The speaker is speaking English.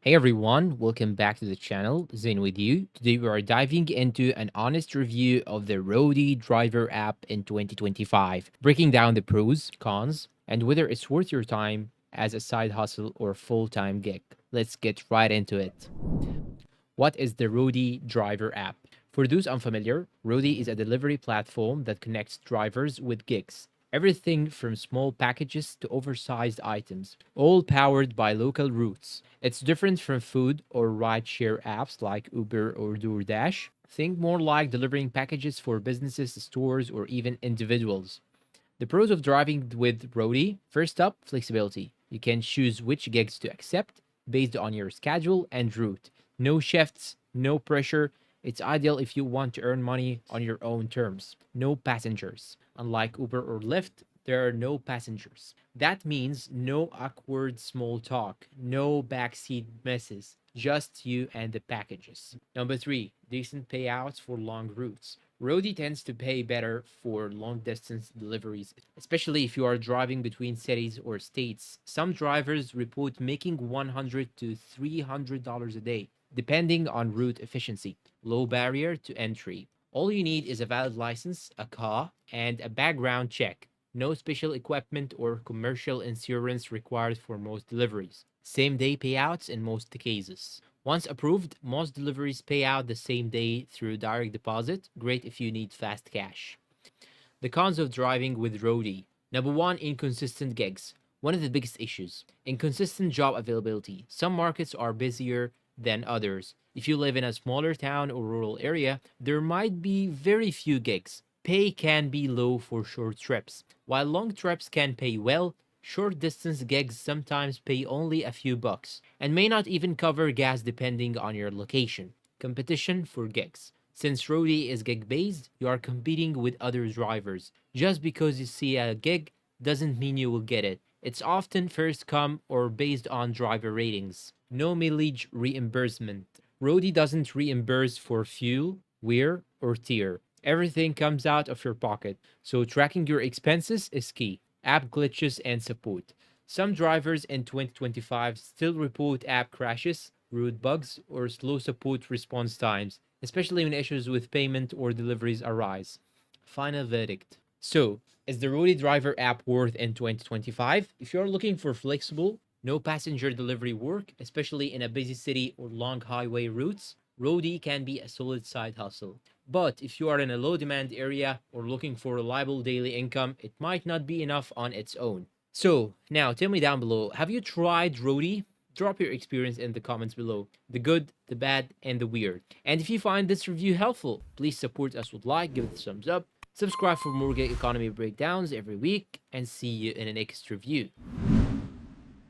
Hey everyone, welcome back to the channel. Zain with you. Today we are diving into an honest review of the Roadie driver app in 2025, breaking down the pros, cons, and whether it's worth your time as a side hustle or full-time gig. Let's get right into it. What is the Roadie driver app? For those unfamiliar, Roadie is a delivery platform that connects drivers with gigs. Everything from small packages to oversized items, all powered by local routes. It's different from food or rideshare apps like Uber or DoorDash. Think more like delivering packages for businesses, stores, or even individuals. The pros of driving with Roadie. First up, flexibility. You can choose which gigs to accept based on your schedule and route. No shifts, no pressure. It's ideal if you want to earn money on your own terms. No passengers. Unlike Uber or Lyft, there are no passengers. That means no awkward small talk, no backseat messes, just you and the packages. Number three, decent payouts for long routes. Roadie tends to pay better for long distance deliveries, especially if you are driving between cities or states. Some drivers report making $100 to $300 a day, depending on route efficiency. Low barrier to entry. All you need is a valid license, a car, and a background check. No special equipment or commercial insurance required for most deliveries. Same day payouts in most cases. Once approved, most deliveries pay out the same day through direct deposit. Great if you need fast cash. The cons of driving with Roadie. Number one, inconsistent gigs. One of the biggest issues. Inconsistent job availability. Some markets are busier than others. If you live in a smaller town or rural area, there might be very few gigs. Pay can be low for short trips. While long trips can pay well, short distance gigs sometimes pay only a few bucks and may not even cover gas depending on your location. Competition for gigs. Since Roadie is gig based, you are competing with other drivers. Just because you see a gig doesn't mean you will get it. It's often first come or based on driver ratings. No mileage reimbursement. Roadie doesn't reimburse for fuel, wear, or tier. Everything comes out of your pocket, so tracking your expenses is key. App glitches and support. Some drivers in 2025 still report app crashes, root bugs, or slow support response times, especially when issues with payment or deliveries arise. Final verdict. So, is the Roadie Driver app worth in 2025? If you're looking for flexible, no passenger delivery work, especially in a busy city or long highway routes, Roadie can be a solid side hustle. But if you are in a low demand area or looking for reliable daily income, it might not be enough on its own. So, now tell me down below, have you tried Roadie? Drop your experience in the comments below. The good, the bad, and the weird. And if you find this review helpful, please support us with like, give it a thumbs up, subscribe for more gig economy breakdowns every week, and see you in the next review.